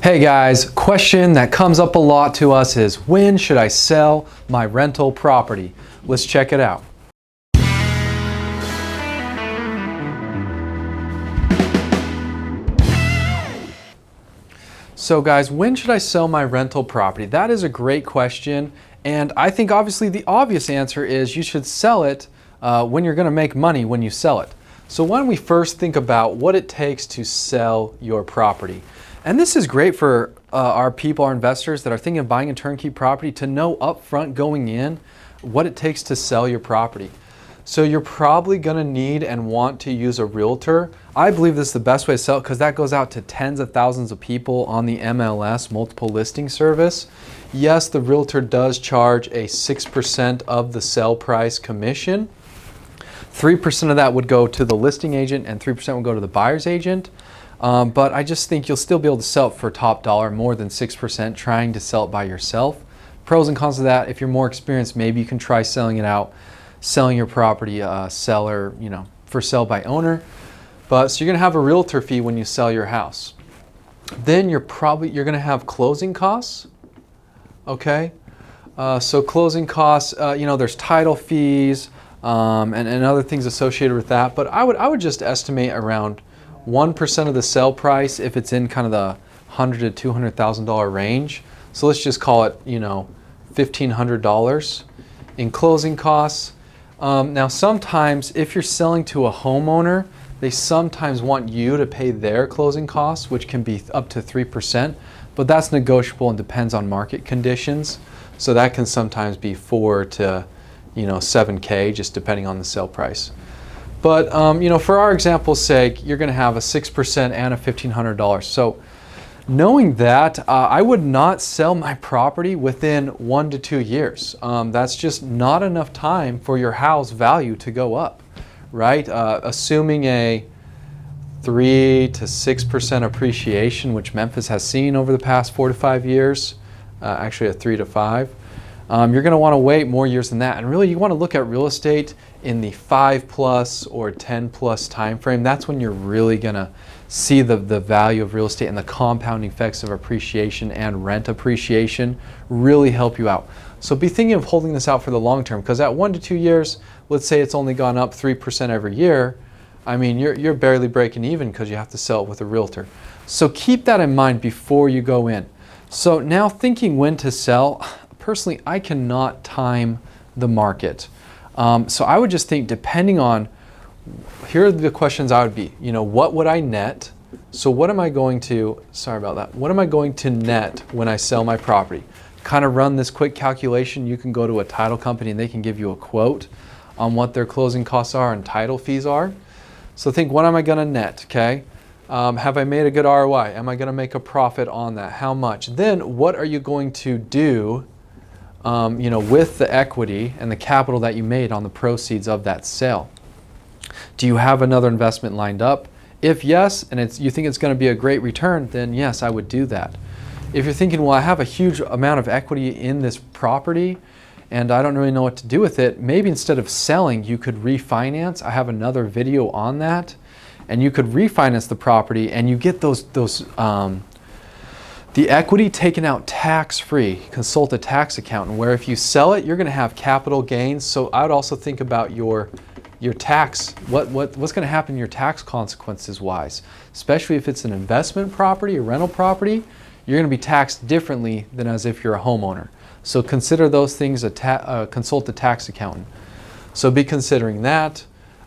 Hey guys, question that comes up a lot to us is, when should I sell my rental property? Let's check it out. So guys, when should I sell my rental property? That is a great question, and I think obviously the obvious answer is you should sell it when you're going to make money when you sell it. So why don't we first think about what it takes to sell your property. And this is great for our people, our investors that are thinking of buying a turnkey property, to know upfront going in what it takes to sell your property. So you're probably going to need and want to use a realtor. I believe this is the best way to sell it because that goes out to tens of thousands of people on the MLS, multiple listing service. Yes, the realtor does charge a 6% of the sell price commission. 3% of that would go to the listing agent and 3% would go to the buyer's agent. But I just think you'll still be able to sell it for top dollar, more than 6%, trying to sell it by yourself. Pros and cons of that: if you're more experienced, maybe you can try selling it out, selling your property seller, for sale by owner. But so you're going to have a realtor fee when you sell your house. Then you're going to have closing costs. Okay, so closing costs, there's title fees and other things associated with that. But I would just estimate around 1% of the sell price if it's in kind of the $100,000 to $200,000 range. So let's just call it, $1,500 in closing costs. Now sometimes if you're selling to a homeowner, they sometimes want you to pay their closing costs, which can be up to 3%, but that's negotiable and depends on market conditions. So that can sometimes be 4 to $7K, just depending on the sale price. But for our example's sake, you're going to have a 6% and a $1,500. So knowing that, I would not sell my property within 1 to 2 years. That's just not enough time for your house value to go up, right? Assuming a 3 to 6% appreciation, which Memphis has seen over the past 4 to 5 years, actually a 3 to 5. You're going to want to wait more years than that. And really, you want to look at real estate in the 5+ or 10+ time frame. That's when you're really going to see the value of real estate, and the compounding effects of appreciation and rent appreciation really help you out. So be thinking of holding this out for the long term, because at 1 to 2 years, let's say it's only gone up 3% every year. I mean, you're barely breaking even because you have to sell it with a realtor. So keep that in mind before you go in. So now, thinking when to sell, personally, I cannot time the market. So I would just think, depending on, here are the questions I would be, what would I net? So what am I going to, what am I going to net when I sell my property? Kind of run this quick calculation. You can go to a title company and they can give you a quote on what their closing costs are and title fees are. So think, what am I going to net, okay? Have I made a good ROI? Am I going to make a profit on that? How much? Then what are you going to do with the equity and the capital that you made on the proceeds of that sale? Do you have another investment lined up? If yes, and you think it's going to be a great return, then yes, I would do that. If you're thinking, well, I have a huge amount of equity in this property and I don't really know what to do with it, maybe instead of selling, you could refinance. I have another video on that, and you could refinance the property and you get the equity taken out tax-free. Consult a tax accountant, where if you sell it, you're going to have capital gains. So I would also think about your tax, what's going to happen, your tax consequences wise, especially if it's an investment property, a rental property. You're going to be taxed differently than as if you're a homeowner. So consider those things, consult a tax accountant. So be considering that,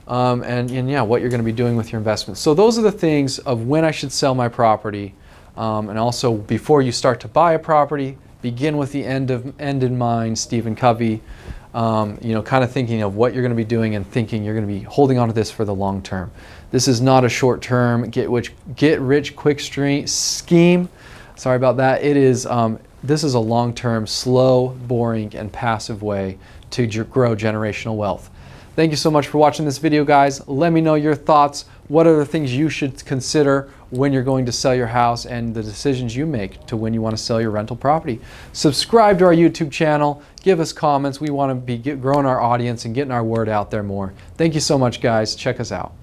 and what you're going to be doing with your investments. So those are the things of when I should sell my property. And also, before you start to buy a property, begin with the end in mind. Stephen Covey, kind of thinking of what you're going to be doing and thinking you're going to be holding on to this for the long term. This is not a short term get rich quick scheme. Sorry about that. It is. This is a long term, slow, boring, and passive way to grow generational wealth. Thank you so much for watching this video, guys. Let me know your thoughts. What are the things you should consider when you're going to sell your house, and the decisions you make to when you want to sell your rental property. Subscribe to our YouTube channel. Give us comments. We want to be growing our audience and getting our word out there more. Thank you so much, guys. Check us out.